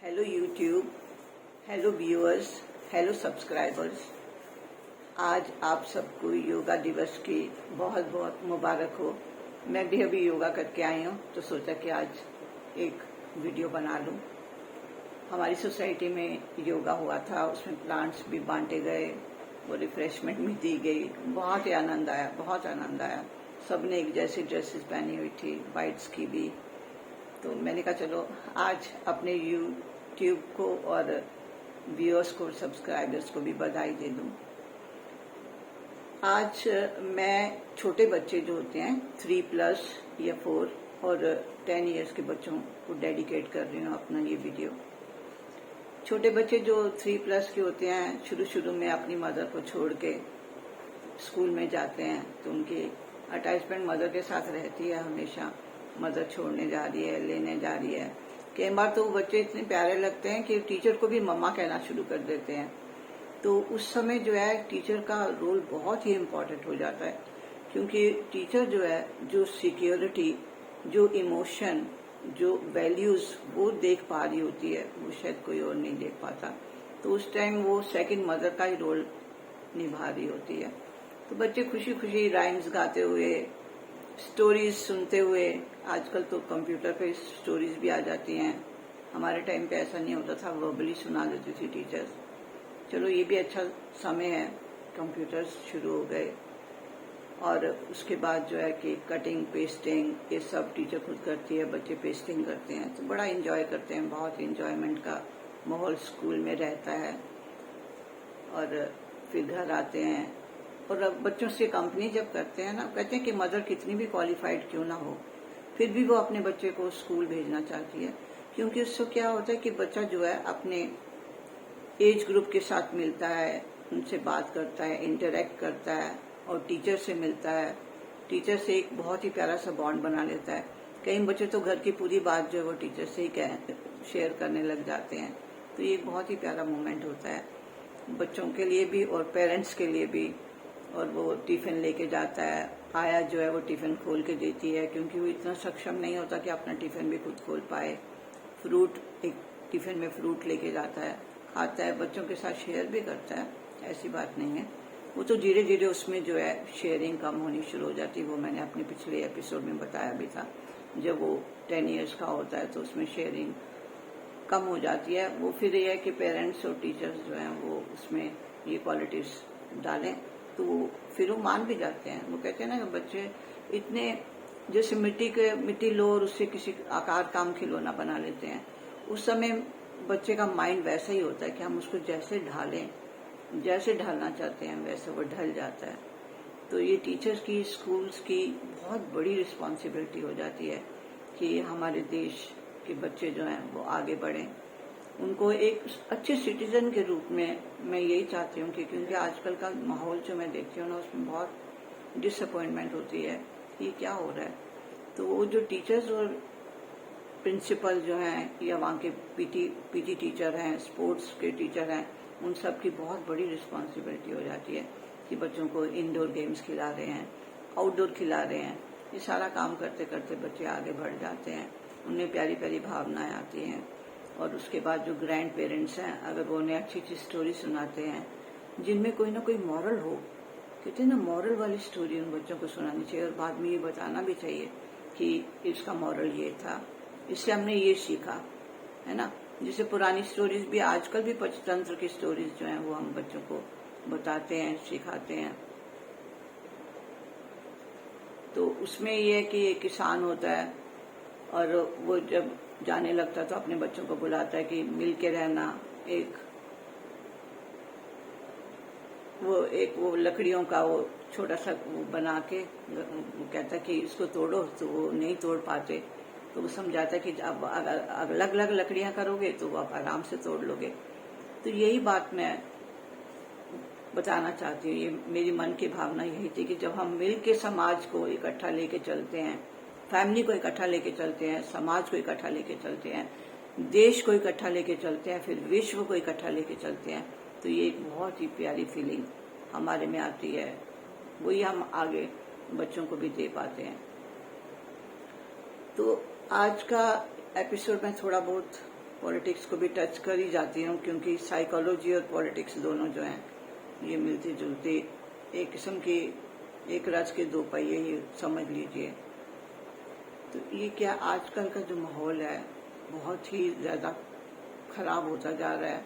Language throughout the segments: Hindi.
Hello YouTube, hello viewers, hello subscribers. आज आप सबको योगा दिवस की बहुत बहुत मुबारक हो। मैं भी अभी योगा करके आई हूँ तो सोचा कि आज एक वीडियो बना लूँ। हमारी सोसाइटी में योगा हुआ था, उसमें प्लांट्स भी बांटे गए, वो रिफ्रेशमेंट भी दी गई। बहुत ही आनंद आया, बहुत आनंद आया। सबने एक जैसी ड्रेसेस पहनी हुई थी, वाइट्स की भी। तो मैंने कहा चलो आज अपने यूट्यूब को और व्यूअर्स को, सब्सक्राइबर्स को भी बधाई दे दूं। आज मैं छोटे बच्चे जो होते हैं 3+ या 4 और 10 इयर्स के बच्चों को डेडिकेट कर रही हूँ अपना ये वीडियो। छोटे बच्चे जो 3+ के होते हैं, शुरू शुरू में अपनी मदर को छोड़ के स्कूल में जाते हैं तो उनकी अटैचमेंट मदर के साथ रहती है हमेशा। मदर छोड़ने जा रही है, लेने जा रही है। कई बार तो वो बच्चे इतने प्यारे लगते हैं कि टीचर को भी मम्मा कहना शुरू कर देते हैं। तो उस समय जो है टीचर का रोल बहुत ही इम्पोर्टेंट हो जाता है, क्योंकि टीचर जो है जो सिक्योरिटी, जो इमोशन, जो वैल्यूज वो देख पा रही होती है, वो शायद कोई और नहीं देख पाता। तो उस टाइम वो सेकंड मदर का ही रोल निभा रही होती है। तो बच्चे खुशी खुशी राइम्स गाते हुए, स्टोरीज सुनते हुए, आजकल तो कंप्यूटर पे स्टोरीज भी आ जाती हैं। हमारे टाइम पे ऐसा नहीं होता था, वर्बली सुना देती थी टीचर्स। चलो ये भी अच्छा समय है, कंप्यूटर्स शुरू हो गए। और उसके बाद जो है कि कटिंग, पेस्टिंग, ये सब टीचर खुद करती है, बच्चे पेस्टिंग करते हैं। तो बड़ा एंजॉय करते हैं, बहुत एंजॉयमेंट का माहौल स्कूल में रहता है। और फिर घर आते हैं और बच्चों से कंपनी जब करते हैं ना, कहते हैं कि मदर कितनी भी क्वालिफाइड क्यों ना हो, फिर भी वो अपने बच्चे को स्कूल भेजना चाहती है। क्योंकि उससे क्या होता है कि बच्चा जो है अपने एज ग्रुप के साथ मिलता है, उनसे बात करता है, इंटरेक्ट करता है और टीचर से मिलता है। टीचर से एक बहुत ही प्यारा सा बॉन्ड बना लेता है। कई बच्चे तो घर की पूरी बात जो है वो टीचर से ही शेयर करने लग जाते हैं। तो ये बहुत ही प्यारा मोमेंट होता है बच्चों के लिए भी और पेरेंट्स के लिए भी। और वो टिफिन लेके जाता है, आया जो है वो टिफिन खोल के देती है, क्योंकि वो इतना सक्षम नहीं होता कि अपना टिफिन भी खुद खोल पाए। फ्रूट, एक टिफिन में फ्रूट लेके जाता है, खाता है, बच्चों के साथ शेयर भी करता है, ऐसी बात नहीं है। वो तो धीरे धीरे उसमें जो है शेयरिंग कम होनी शुरू हो जाती है। वो मैंने अपने पिछले एपिसोड में बताया भी था। जब वो 10 इयर्स का होता है तो उसमें शेयरिंग कम हो जाती है। वो फिर ये है कि पेरेंट्स और टीचर्स जो हैं वो उसमें ये क्वालिटीज डालें तो वो फिर वो मान भी जाते हैं। वो कहते हैं ना कि बच्चे इतने, जैसे मिट्टी लो और उससे किसी आकार काम खिलौना बना लेते हैं। उस समय बच्चे का माइंड वैसा ही होता है कि हम उसको जैसे ढालें, जैसे ढालना चाहते हैं वैसे वो ढल जाता है। तो ये टीचर्स की, स्कूल्स की बहुत बड़ी रिस्पॉन्सिबिलिटी हो जाती है कि हमारे देश के बच्चे जो हैं वो आगे बढ़ें। उनको एक अच्छे सिटीजन के रूप में मैं यही चाहती हूँ कि, क्योंकि आजकल का माहौल जो मैं देखती हूँ ना, उसमें बहुत डिसअपॉइंटमेंट होती है ये क्या हो रहा है। तो वो जो टीचर्स और प्रिंसिपल जो हैं या वहाँ के पीटी टीचर हैं, स्पोर्ट्स के टीचर हैं, उन सब की बहुत बड़ी रिस्पॉन्सिबिलिटी हो जाती है कि बच्चों को इंडोर गेम्स खिला रहे हैं, आउटडोर खिला रहे हैं। ये सारा काम करते करते बच्चे आगे बढ़ जाते हैं, उनमें प्यारी प्यारी भावनाएं आती हैं। और उसके बाद जो ग्रैंड पेरेंट्स हैं, अगर वो उन्हें अच्छी अच्छी स्टोरी सुनाते हैं जिनमें कोई ना कोई मॉरल हो, कहते हैं ना, मॉरल वाली स्टोरी उन बच्चों को सुनानी चाहिए। और बाद में ये बताना भी चाहिए कि इसका मॉरल ये था, इससे हमने ये सीखा, है ना। जैसे पुरानी स्टोरीज भी, आजकल भी पंचतंत्र की स्टोरीज जो हैं वो हम बच्चों को बताते हैं, सिखाते हैं। तो उसमें ये है कि एक किसान होता है और वो जब जाने लगता तो अपने बच्चों को बुलाता है कि मिल के रहना। वो लकड़ियों का वो छोटा सा वो बना के वो कहता है कि इसको तोड़ो, तो वो नहीं तोड़ पाते। तो वो समझाता है कि अब अलग अलग लकड़ियां करोगे तो वो आप आराम से तोड़ लोगे। तो यही बात मैं बताना चाहती हूँ। ये मेरी मन की भावना यही थी कि जब हम मिल के समाज को इकट्ठा लेके चलते हैं, फैमिली को इकट्ठा लेके चलते हैं, समाज को इकट्ठा लेके चलते हैं, देश को इकट्ठा लेके चलते हैं, फिर विश्व को इकट्ठा लेके चलते हैं, तो ये एक बहुत ही प्यारी फीलिंग हमारे में आती है। वही हम आगे बच्चों को भी दे पाते हैं। तो आज का एपिसोड में थोड़ा बहुत पॉलिटिक्स को भी टच कर ही जाती हूँ, क्योंकि साइकोलॉजी और पॉलिटिक्स दोनों जो हैं ये मिलती जुलती एक किस्म की एक रथ के दो पहिए ही समझ लीजिए। तो ये क्या आजकल का जो माहौल है बहुत ही ज़्यादा खराब होता जा रहा है।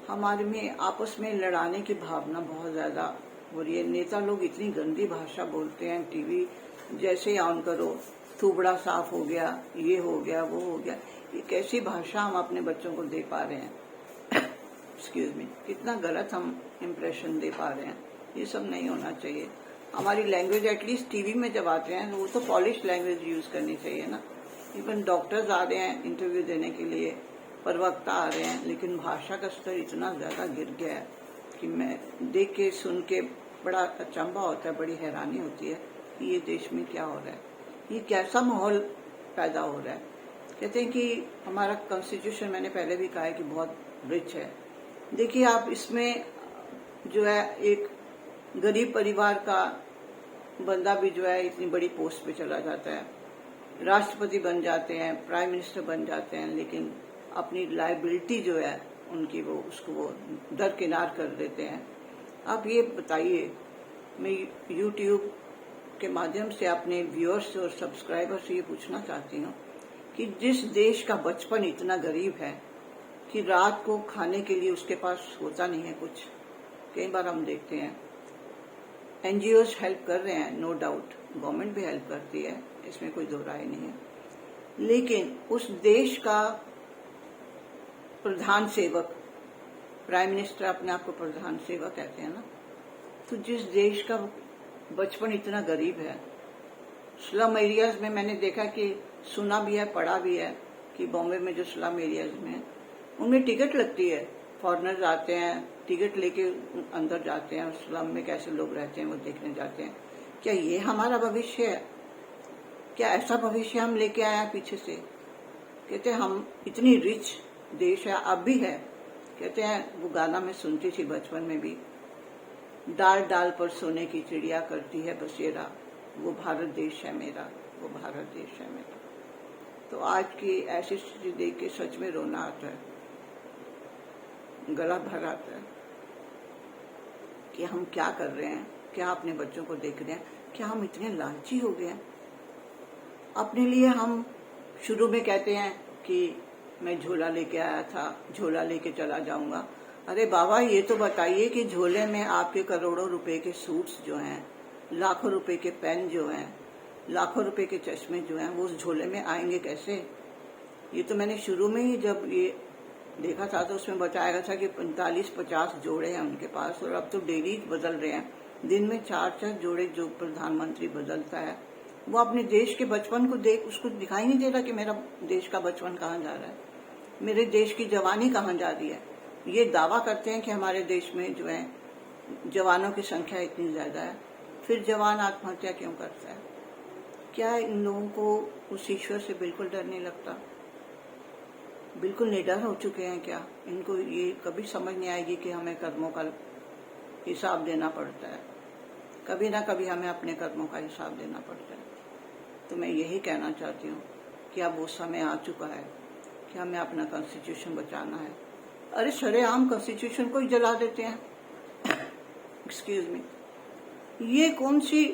हमारे में आपस में लड़ाने की भावना बहुत ज़्यादा हो रही है। नेता लोग इतनी गंदी भाषा बोलते हैं, टीवी जैसे ही ऑन करो थूबड़ा साफ हो गया, ये हो गया, वो हो गया। ये कैसी भाषा हम अपने बच्चों को दे पा रहे हैं? एक्सक्यूज मी, कितना गलत हम इम्प्रेशन दे पा रहे हैं। ये सब नहीं होना चाहिए। हमारी लैंग्वेज एटलीस्ट टीवी में जब आते हैं वो तो पॉलिश लैंग्वेज यूज करनी चाहिए ना। इवन डॉक्टर्स आ रहे हैं इंटरव्यू देने के लिए, प्रवक्ता आ रहे हैं, लेकिन भाषा का स्तर इतना ज्यादा गिर गया है कि मैं देख के सुन के बड़ा अचंभा होता है, बड़ी हैरानी होती है कि ये देश में क्या हो रहा है, ये कैसा माहौल पैदा हो रहा है। कहते हैं कि हमारा कॉन्स्टिट्यूशन, मैंने पहले भी कहा है कि बहुत रिच है। देखिए आप इसमें जो है एक गरीब परिवार का बंदा भी जो है इतनी बड़ी पोस्ट पे चला जाता है, राष्ट्रपति बन जाते हैं, प्राइम मिनिस्टर बन जाते हैं, लेकिन अपनी लायबिलिटी जो है उनकी वो दरकिनार कर देते हैं। आप ये बताइए, मैं यूट्यूब के माध्यम से अपने व्यूअर्स और सब्सक्राइबर्स से ये पूछना चाहती हूँ कि जिस देश का बचपन इतना गरीब है कि रात को खाने के लिए उसके पास होता नहीं है कुछ, कई बार हम देखते हैं एनजीओज हेल्प कर रहे हैं, नो डाउट गवर्नमेंट भी हेल्प करती है, इसमें कोई दो राय नहीं है, लेकिन उस देश का प्रधान सेवक, प्राइम मिनिस्टर अपने आप को प्रधान सेवक कहते हैं ना, तो जिस देश का बचपन इतना गरीब है, स्लम एरियाज में मैंने देखा कि सुना भी है, पढ़ा भी है कि बॉम्बे में जो स्लम एरियाज में उनमें टिकट लगती है, फॉरेनर्स आते हैं, टिकट लेके अंदर जाते हैं, स्लम में कैसे लोग रहते हैं वो देखने जाते हैं। क्या ये हमारा भविष्य है? क्या ऐसा भविष्य हम लेके आए हैं पीछे से? कहते हैं हम इतनी रिच देश है, अब भी है। कहते हैं वो गाना मैं सुनती थी बचपन में भी, डाल डाल पर सोने की चिड़िया करती है बसेरा, वो भारत देश है मेरा, वो भारत देश है मेरा। तो आज की ऐसी स्थिति देख के सच में रोना आता है, गला भर आता है कि हम क्या कर रहे हैं, क्या अपने बच्चों को देख रहे हैं, क्या हम इतने लालची हो गए हैं? अपने लिए हम शुरू में कहते हैं कि मैं झोला लेके आया था, झोला लेके चला जाऊंगा। अरे बाबा, ये तो बताइए कि झोले में आपके करोड़ों रुपए के सूट्स जो हैं, लाखों रुपए के पेन जो हैं, लाखों रुपए के चश्मे जो हैं, वो उस झोले में आएंगे कैसे? ये तो मैंने शुरू में ही जब ये देखा था तो उसमें बताया गया था कि 45-50 जोड़े हैं उनके पास, और अब तो डेली बदल रहे हैं, दिन में 4-4 जोड़े जो प्रधानमंत्री बदलता है। वो अपने देश के बचपन को देख, उसको दिखाई नहीं दे रहा कि मेरा देश का बचपन कहाँ जा रहा है, मेरे देश की जवानी कहाँ जा रही है। ये दावा करते हैं कि हमारे देश में जो है जवानों की संख्या इतनी ज्यादा है, फिर जवान आत्महत्या क्यों करता है? क्या इन लोगों को उस ईश्वर से बिल्कुल डर नहीं लगता? बिल्कुल निडर हो चुके हैं क्या? इनको ये कभी समझ नहीं आएगी कि हमें कर्मों का हिसाब देना पड़ता है, कभी ना कभी हमें अपने कर्मों का हिसाब देना पड़ता है। तो मैं यही कहना चाहती हूँ कि अब वो समय आ चुका है कि हमें अपना कॉन्स्टिट्यूशन बचाना है। अरे सरेआम कॉन्स्टिट्यूशन को ही जला देते हैं, एक्सक्यूज मी, ये कौन सी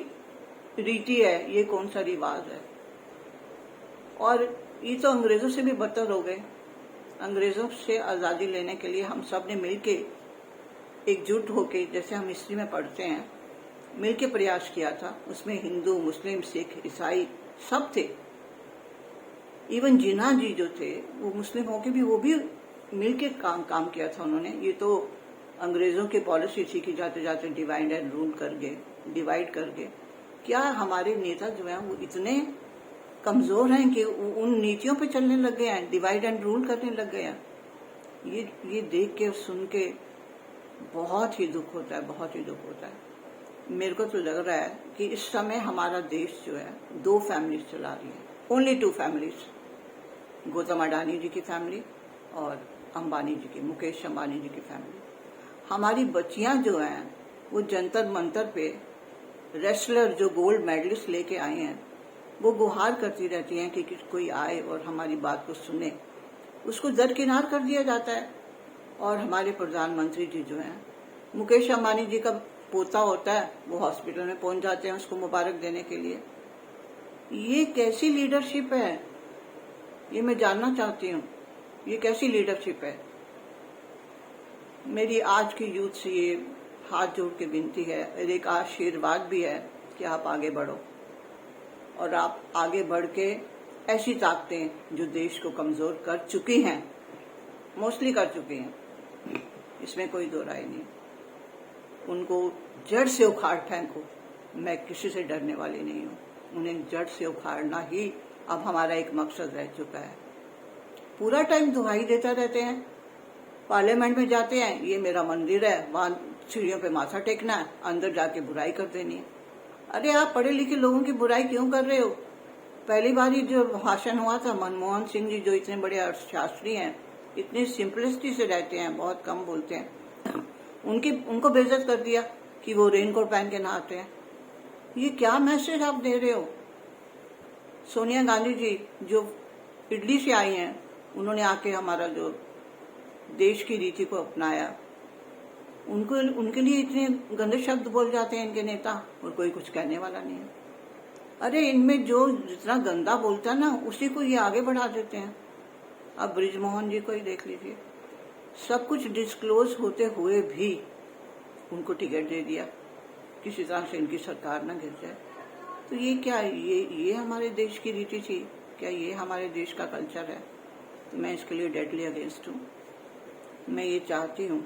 रीति है, ये कौन सा रिवाज है? और ये तो अंग्रेजों से भी बदतर हो गए। अंग्रेजों से आजादी लेने के लिए हम सब ने मिलके एकजुट होके, जैसे हम हिस्ट्री में पढ़ते हैं, मिलके प्रयास किया था। उसमें हिंदू, मुस्लिम, सिख, ईसाई सब थे। इवन जिन्ना जी जो थे वो मुस्लिम होके भी वो भी मिलके काम किया था उन्होंने। ये तो अंग्रेजों की पॉलिसी थी कि जाते जाते डिवाइड एंड रूल डिवाइड कर गए। क्या हमारे नेता जो है वो इतने कमजोर हैं कि उन नीतियों पे चलने लग गए हैं, डिवाइड एंड रूल करने लग गए हैं? ये देख के और सुन के बहुत ही दुख होता है, बहुत ही दुख होता है। मेरे को तो लग रहा है कि इस समय हमारा देश जो है 2 फैमिलीज चला रही है, ओनली 2 फैमिलीज, गौतम अडानी जी की फैमिली और अंबानी जी की, मुकेश अंबानी जी की फैमिली। हमारी बच्चियां जो हैं वो जंतर मंतर पे रेसलर जो गोल्ड मेडलिस्ट लेके आए हैं वो गुहार करती रहती हैं कि कोई आए और हमारी बात को सुने। उसको दरकिनार कर दिया जाता है। और हमारे प्रधानमंत्री जी जो हैं, मुकेश अंबानी जी का पोता होता है, वो हॉस्पिटल में पहुंच जाते हैं उसको मुबारक देने के लिए। ये कैसी लीडरशिप है, ये मैं जानना चाहती हूँ, ये कैसी लीडरशिप है। मेरी आज की यूथ से ये हाथ जोड़ के विनती है और एक आशीर्वाद भी है कि आप आगे बढ़ो और आप आगे बढ़ के ऐसी ताकतें जो देश को कमजोर कर चुकी हैं, मोस्टली कर चुकी हैं, इसमें कोई दो राय नहीं, उनको जड़ से उखाड़ फेंको। मैं किसी से डरने वाली नहीं हूँ, उन्हें जड़ से उखाड़ना ही अब हमारा एक मकसद रह चुका है। पूरा टाइम दुहाई देते रहते हैं, पार्लियामेंट में जाते हैं, ये मेरा मंदिर है, वहां सीढ़ियों पे माथा टेकना है, अंदर जाके बुराई कर देनी है। अरे आप पढ़े लिखे लोगों की बुराई क्यों कर रहे हो? पहली बार ही जो भाषण हुआ था, मनमोहन सिंह जी जो इतने बड़े अर्थशास्त्री हैं, इतनी सिंपलिसिटी से रहते हैं, बहुत कम बोलते हैं, उनको बेइज्जत कर दिया कि वो रेनकोट पहन के नहाते हैं। ये क्या मैसेज आप दे रहे हो? सोनिया गांधी जी जो इटली से आई हैं, उन्होंने आके हमारा जो देश की रीति को अपनाया, उनके लिए इतने गंदे शब्द बोल जाते हैं इनके नेता और कोई कुछ कहने वाला नहीं है। अरे इनमें जो जितना गंदा बोलता है ना, उसी को ये आगे बढ़ा देते हैं। अब ब्रिजमोहन जी को ही देख लीजिए, सब कुछ डिस्क्लोज होते हुए भी उनको टिकट दे दिया, किसी तरह से इनकी सरकार ना गिर जाए। तो ये क्या, ये हमारे देश की रीति थी क्या? ये हमारे देश का कल्चर है? तो मैं इसके लिए डेडली अगेंस्ट हूँ। मैं ये चाहती हूँ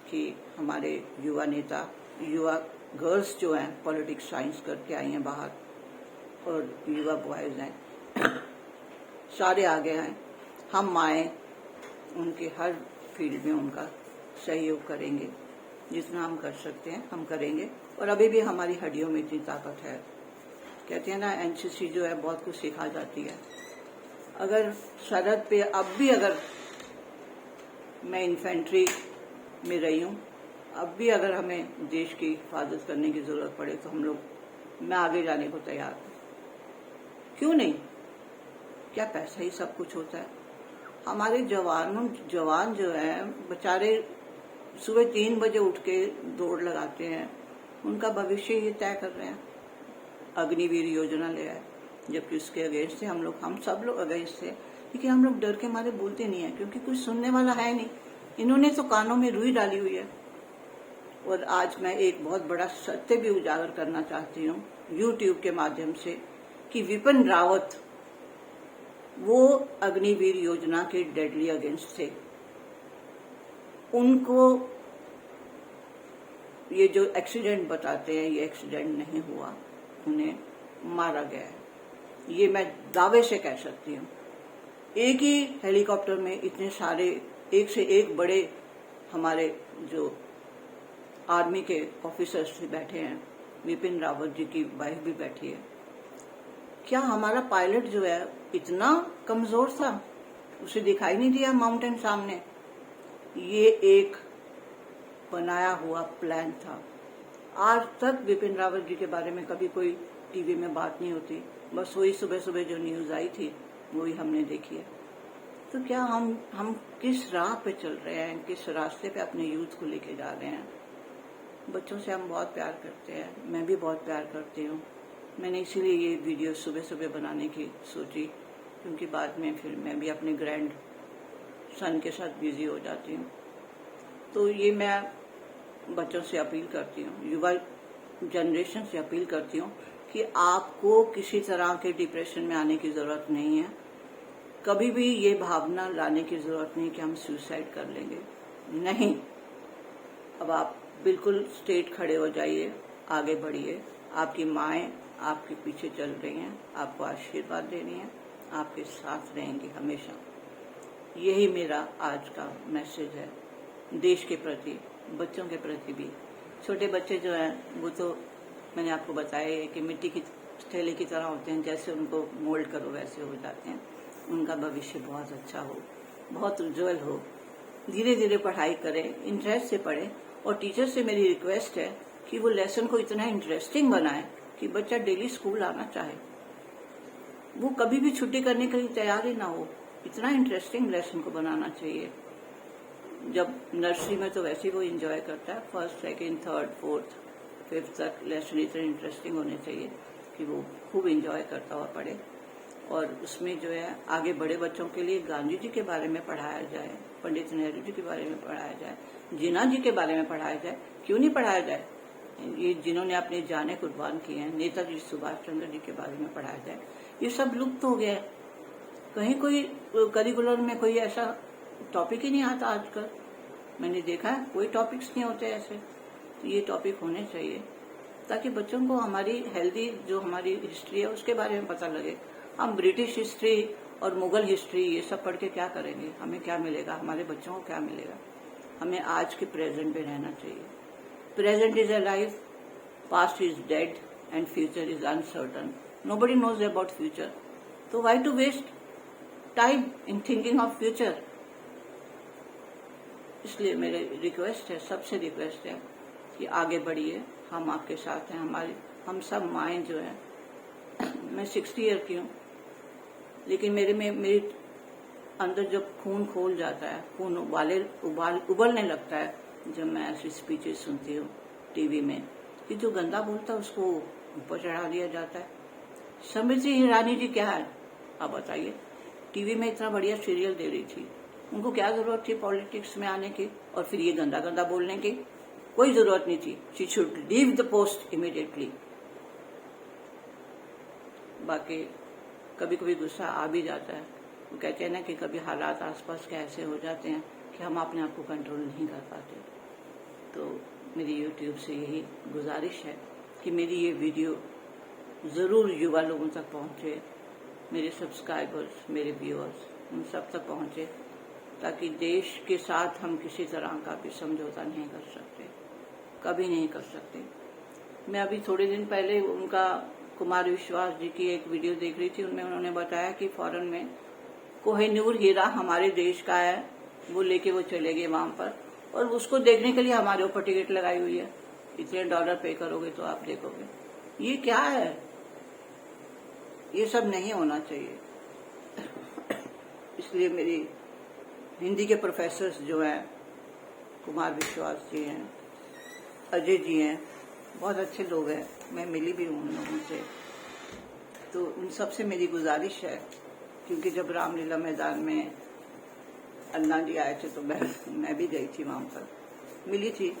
कि हमारे युवा नेता, युवा गर्ल्स जो हैं, पॉलिटिक्स साइंस करके आई हैं बाहर, और युवा बॉयज हैं, सारे आगे आए। हम माएँ उनके हर फील्ड में उनका सहयोग करेंगे, जितना हम कर सकते हैं हम करेंगे। और अभी भी हमारी हड्डियों में इतनी ताकत है, कहते हैं ना, एनसीसी जो है बहुत कुछ सिखा जाती है। अगर सरहद पे अब भी अगर मैं इन्फेंट्री में रही हूँ, अब भी अगर हमें देश की हिफाजत करने की जरूरत पड़े तो मैं आगे जाने को तैयार हूँ। क्यों नहीं? क्या पैसा ही सब कुछ होता है? हमारे जवान जो है बेचारे सुबह 3 बजे उठ के दौड़ लगाते हैं, उनका भविष्य ही तय कर रहे हैं। अग्निवीर योजना ले आए, जबकि उसके अगेंस्ट से हम सब लोग अगेंस्ट थे, क्योंकि हम लोग डर के मारे बोलते नहीं है, क्योंकि कुछ सुनने वाला है नहीं। इन्होंने तो कानों में रुई डाली हुई है। और आज मैं एक बहुत बड़ा सत्य भी उजागर करना चाहती हूँ यूट्यूब के माध्यम से, कि विपिन रावत वो अग्निवीर योजना के डेडली अगेंस्ट थे। उनको ये जो एक्सीडेंट बताते हैं, ये एक्सीडेंट नहीं हुआ, उन्हें मारा गया है, ये मैं दावे से कह सकती हूँ। एक ही हेलीकॉप्टर में इतने सारे एक से एक बड़े हमारे जो आर्मी के ऑफिसर्स भी बैठे हैं, विपिन रावत जी की वाइफ भी बैठी है। क्या हमारा पायलट जो है इतना कमजोर था, उसे दिखाई नहीं दिया माउंटेन सामने? ये एक बनाया हुआ प्लान था। आज तक विपिन रावत जी के बारे में कभी कोई टीवी में बात नहीं होती, बस वही सुबह सुबह जो न्यूज आई थी वही हमने देखी है। तो क्या हम किस राह पे चल रहे हैं, किस रास्ते पे अपने यूथ को लेके जा रहे हैं? बच्चों से हम बहुत प्यार करते हैं, मैं भी बहुत प्यार करती हूँ। मैंने इसीलिए ये वीडियो सुबह सुबह बनाने की सोची, क्योंकि बाद में फिर मैं भी अपने ग्रैंड सन के साथ बिजी हो जाती हूँ। तो ये मैं बच्चों से अपील करती हूँ, युवा जनरेशन से अपील करती हूँ कि आपको किसी तरह के डिप्रेशन में आने की जरूरत नहीं है। कभी भी ये भावना लाने की जरूरत नहीं कि हम सुसाइड कर लेंगे, नहीं। अब आप बिल्कुल स्ट्रेट खड़े हो जाइए, आगे बढ़िए। आपकी माएँ आपके पीछे चल रही हैं, आपको आशीर्वाद दे रही हैं, आपके साथ रहेंगी हमेशा। यही मेरा आज का मैसेज है देश के प्रति, बच्चों के प्रति भी। छोटे बच्चे जो हैं वो तो मैंने आपको बताया है कि मिट्टी की थैली की तरह होते हैं, जैसे उनको मोल्ड करो वैसे हो जाते हैं। उनका भविष्य बहुत अच्छा हो, बहुत उज्जवल हो। धीरे धीरे पढ़ाई करें, इंटरेस्ट से पढ़ें। और टीचर से मेरी रिक्वेस्ट है कि वो लेसन को इतना इंटरेस्टिंग बनाए कि बच्चा डेली स्कूल आना चाहे, वो कभी भी छुट्टी करने के लिए तैयार ही ना हो। इतना इंटरेस्टिंग लेसन को बनाना चाहिए। जब नर्सरी में तो वैसे ही वो एंजॉय करता है, first second third fourth fifth तक लेसन इतने इंटरेस्टिंग होने चाहिए कि वो खूब एंजॉय करता हुआ पढ़े। और उसमें जो है आगे बड़े बच्चों के लिए गांधी जी के बारे में पढ़ाया जाए, पंडित नेहरू जी के बारे में पढ़ाया जाए, जिन्ना जी के बारे में पढ़ाया जाए। क्यों नहीं पढ़ाया जाए? ये जिन्होंने अपने जाने कुर्बान किए हैं, नेताजी सुभाष चंद्र जी के बारे में पढ़ाया जाए। ये सब लुप्त हो गया है। कहीं कोई करिकुलम में कोई ऐसा टॉपिक ही नहीं आता आजकल। मैंने देखा है कोई टॉपिक्स नहीं होते ऐसे। तो ये टॉपिक होने चाहिए ताकि बच्चों को हमारी हेल्दी जो हमारी हिस्ट्री है उसके बारे में पता लगे। हम ब्रिटिश हिस्ट्री और मुगल हिस्ट्री ये सब पढ़ के क्या करेंगे? हमें क्या मिलेगा? हमारे बच्चों को क्या मिलेगा? हमें आज के प्रेजेंट में रहना चाहिए। Present is alive, past is dead and future is uncertain. Nobody knows about future, तो why to waste time in thinking of future? इसलिए मेरे रिक्वेस्ट है, सबसे रिक्वेस्ट है कि आगे बढ़िए। हम आपके साथ हैं। हम सब माएँ जो है, मैं 60 ईयर की हूँ, लेकिन मेरे अंदर जब खून खोल जाता है, खून उबलने लगता है जब मैं ऐसी स्पीचेस सुनती हूँ टीवी में कि जो गंदा बोलता है उसको ऊपर चढ़ा दिया जाता है। समृति ईरानी जी क्या है आप बताइए? टीवी में इतना बढ़िया सीरियल दे रही थी, उनको क्या जरूरत थी पॉलिटिक्स में आने की और फिर ये गंदा गंदा बोलने की? कोई जरूरत नहीं थी। She should leave the post immediately. बाकी कभी कभी गुस्सा आ भी जाता है। वो कहते हैं ना कि कभी हालात आसपास के ऐसे हो जाते हैं कि हम अपने आप को कंट्रोल नहीं कर पाते। तो मेरी यूट्यूब से यही गुजारिश है कि मेरी ये वीडियो ज़रूर युवा लोगों तक पहुँचे, मेरे सब्सक्राइबर्स, मेरे व्यूअर्स, उन सब तक पहुँचे, ताकि देश के साथ हम किसी तरह का भी समझौता नहीं कर सकते, कभी नहीं कर सकते। मैं अभी थोड़े दिन पहले उनका कुमार विश्वास जी की एक वीडियो देख रही थी। उनमें उन्होंने बताया कि फॉरेन में कोहिनूर हीरा हमारे देश का है, वो लेके वो चले गए वहां पर, और उसको देखने के लिए हमारे ऊपर टिकट लगाई हुई है। इतने डॉलर पे करोगे तो आप देखोगे। ये क्या है? ये सब नहीं होना चाहिए। इसलिए मेरी हिंदी के प्रोफेसर्स जो हैं, कुमार विश्वास जी हैं, अजय जी हैं, बहुत अच्छे लोग हैं। मैं मिली भी हूँ उन लोगों से। तो उन सब से मेरी गुजारिश है, क्योंकि जब रामलीला मैदान में अन्ना जी आए थे तो मैं भी गई थी वहां पर, मिली थी।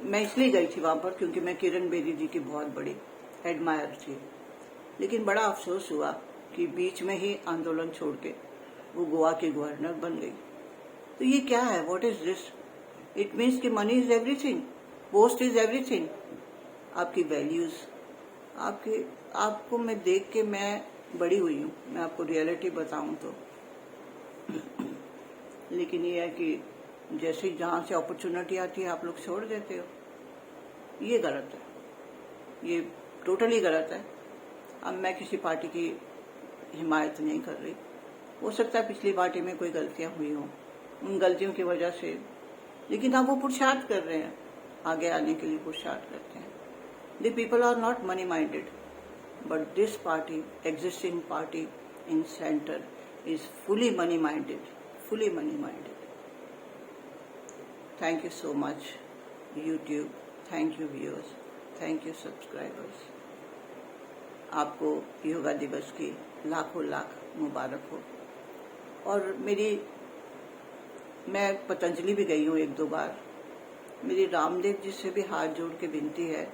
मैं इसलिए गई थी वहां पर क्योंकि मैं किरण बेदी जी की बहुत बड़ी एडमायर थी। लेकिन बड़ा अफसोस हुआ कि बीच में ही आंदोलन छोड़ के वो गोवा की गवर्नर बन गई। तो ये क्या है? What is this? It means कि money is everything, post is everything. आपकी वैल्यूज, आपको मैं देख के मैं बड़ी हुई हूँ, मैं आपको रियलिटी बताऊं तो। लेकिन ये है कि जैसे जहां से अपॉर्चुनिटी आती है आप लोग छोड़ देते हो। ये गलत है, ये टोटली गलत है। अब मैं किसी पार्टी की हिमायत नहीं कर रही। हो सकता है पिछली पार्टी में कोई गलतियां हुई हों, उन गलतियों की वजह से, लेकिन अब वो पुरुषार्थ कर रहे हैं, आगे आने के लिए पुरुषार्थ करते हैं। The people are not money minded, but this party, existing party in center, is fully money minded, fully money minded. Thank you so much, YouTube. Thank you viewers. Thank you subscribers. आपको योगा दिवस की लाखों लाख मुबारक हो। और मैं पतंजलि भी गई हूँ 1-2 बार। मेरी रामदेव जी से भी हाथ जोड़ के विनती है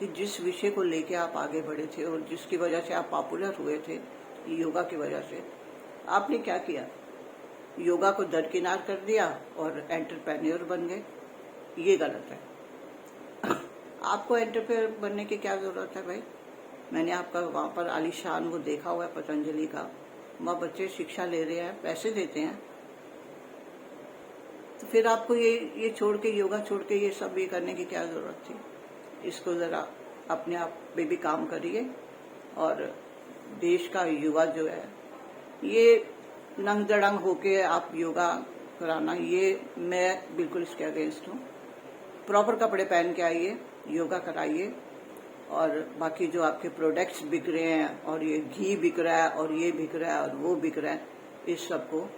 कि जिस विषय को लेके आप आगे बढ़े थे और जिसकी वजह से आप पॉपुलर हुए थे, योगा की वजह से, आपने क्या किया? योगा को दरकिनार कर दिया और एंटरप्रेन्योर बन गए। ये गलत है। आपको एंटरप्रेन्योर बनने की क्या जरूरत है भाई? मैंने आपका वहां पर आलीशान वो देखा हुआ है पतंजलि का, वहां बच्चे शिक्षा ले रहे हैं, पैसे देते हैं। तो फिर आपको ये छोड़ के, योगा छोड़ के ये सब ये करने की क्या जरूरत थी? इसको जरा अपने आप पे भी काम करिए। और देश का युवा जो है, ये नंग दड़ंग होके आप योगा कराना, ये मैं बिल्कुल इसके अगेंस्ट हूँ। प्रॉपर कपड़े पहन के आइए, योगा कराइए। और बाकी जो आपके प्रोडक्ट्स बिक रहे हैं और ये घी बिक रहा है और ये बिक रहा है और वो बिक रहा है, इस सब को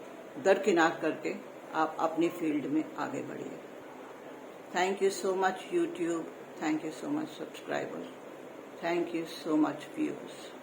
दरकिनार करके आप अपनी फील्ड में आगे बढ़िए। Thank you so much YouTube, thank you so much subscribers, thank you so much viewers.